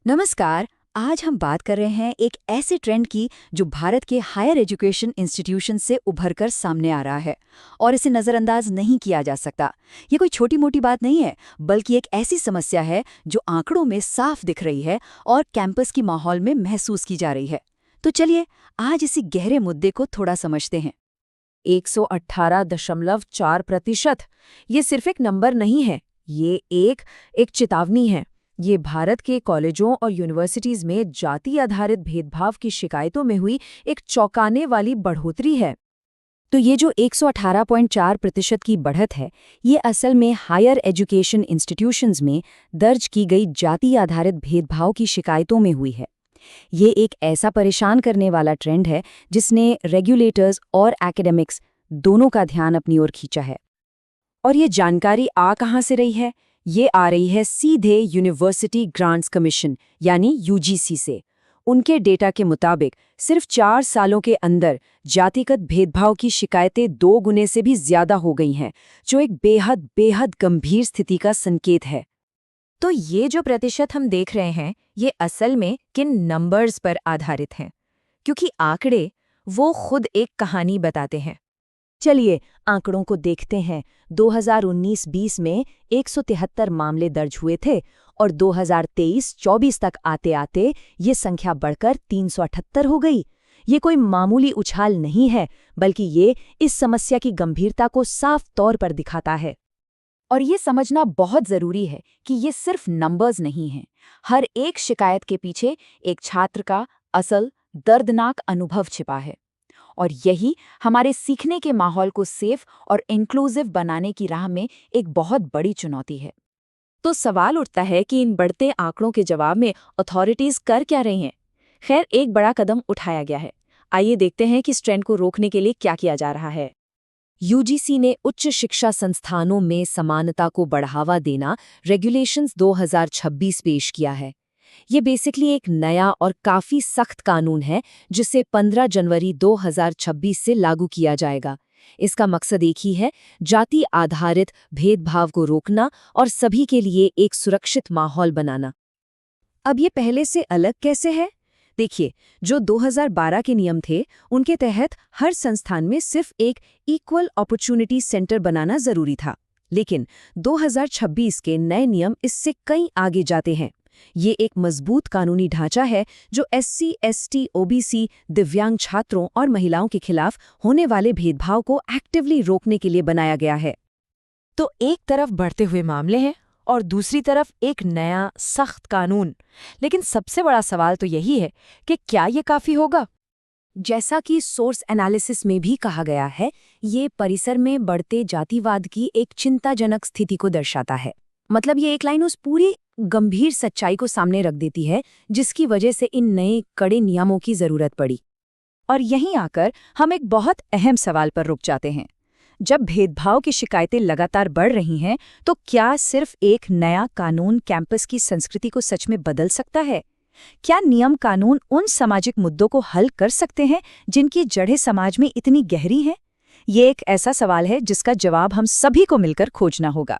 नमस्कार। आज हम बात कर रहे हैं एक ऐसे ट्रेंड की जो भारत के हायर एजुकेशन इंस्टीट्यूशन से उभरकर सामने आ रहा है और इसे नज़रअंदाज नहीं किया जा सकता। ये कोई छोटी मोटी बात नहीं है, बल्कि एक ऐसी समस्या है जो आंकड़ों में साफ दिख रही है और कैंपस की माहौल में महसूस की जा रही है। तो चलिए आज इसी गहरे मुद्दे को थोड़ा समझते हैं। 118.4%। ये सिर्फ एक नंबर नहीं है, ये एक चेतावनी है। ये भारत के कॉलेजों और यूनिवर्सिटीज में जाति आधारित भेदभाव की शिकायतों में हुई एक चौंकाने वाली बढ़ोतरी है। तो ये जो 118.4% की बढ़त है, ये असल में हायर एजुकेशन इंस्टीट्यूशंस में दर्ज की गई जाति आधारित भेदभाव की शिकायतों में हुई है। ये एक ऐसा परेशान करने वाला ट्रेंड है जिसने रेगुलेटर्स और एकेडमिक्स दोनों का ध्यान अपनी ओर खींचा है। और ये जानकारी आ कहाँ से रही है? ये आ रही है सीधे यूनिवर्सिटी ग्रांट्स कमीशन यानी यूजीसी से। उनके डेटा के मुताबिक सिर्फ 4 सालों के अंदर जातिगत भेदभाव की शिकायतें 2 गुने से भी ज्यादा हो गई हैं, जो एक बेहद गंभीर स्थिति का संकेत है। तो ये जो प्रतिशत हम देख रहे हैं, ये असल में किन नंबर्स पर आधारित हैं? क्योंकि आंकड़े वो खुद एक कहानी बताते हैं। चलिए आंकड़ों को देखते हैं। 2019-20 में 173 मामले दर्ज हुए थे और 2023-24 तक आते आते ये संख्या बढ़कर 378 हो गई। ये कोई मामूली उछाल नहीं है, बल्कि ये इस समस्या की गंभीरता को साफ तौर पर दिखाता है। और ये समझना बहुत ज़रूरी है कि ये सिर्फ नंबर्स नहीं हैं। हर एक शिकायत के पीछे एक छात्र का असल दर्दनाक अनुभव छिपा है। और यही हमारे सीखने के माहौल को सेफ और इंक्लूसिव बनाने की राह में एक बहुत बड़ी चुनौती है। तो सवाल उठता है कि इन बढ़ते आंकड़ों के जवाब में अथॉरिटीज कर क्या रही हैं? खैर, एक बड़ा कदम उठाया गया है। आइए देखते हैं कि इस ट्रेंड को रोकने के लिए क्या किया जा रहा है। यूजीसी ने उच्च शिक्षा संस्थानों में समानता को बढ़ावा देना रेगुलेशंस 2026 पेश किया है। ये बेसिकली एक नया और काफी सख्त कानून है जिसे 15 जनवरी 2026 से लागू किया जाएगा। इसका मकसद एक ही है, जाति आधारित भेदभाव को रोकना और सभी के लिए एक सुरक्षित माहौल बनाना। अब ये पहले से अलग कैसे है? देखिए, जो 2012 के नियम थे, उनके तहत हर संस्थान में सिर्फ एक इक्वल अपॉर्चुनिटी सेंटर बनाना जरूरी था। लेकिन 2026 के नए नियम इससे कहीं आगे जाते हैं। ये एक मजबूत कानूनी ढांचा है जो एससी, एसटी, ओबीसी, दिव्यांग छात्रों और महिलाओं के खिलाफ होने वाले भेदभाव को एक्टिवली रोकने के लिए बनाया गया है। तो एक तरफ बढ़ते हुए मामले हैं और दूसरी तरफ एक नया सख्त कानून। लेकिन सबसे बड़ा सवाल तो यही है कि क्या ये काफी होगा? जैसा कि सोर्स एनालिसिस में भी कहा गया है, ये परिसर में बढ़ते जातिवाद की एक चिंताजनक स्थिति को दर्शाता है। मतलब ये एक लाइन उस पूरी गंभीर सच्चाई को सामने रख देती है जिसकी वजह से इन नए कड़े नियमों की जरूरत पड़ी। और यहीं आकर हम एक बहुत अहम सवाल पर रुक जाते हैं। जब भेदभाव की शिकायतें लगातार बढ़ रही हैं, तो क्या सिर्फ एक नया कानून कैंपस की संस्कृति को सच में बदल सकता है? क्या नियम कानून उन सामाजिक मुद्दों को हल कर सकते हैं जिनकी जड़ें समाज में इतनी गहरी हैं? ये एक ऐसा सवाल है जिसका जवाब हम सभी को मिलकर खोजना होगा।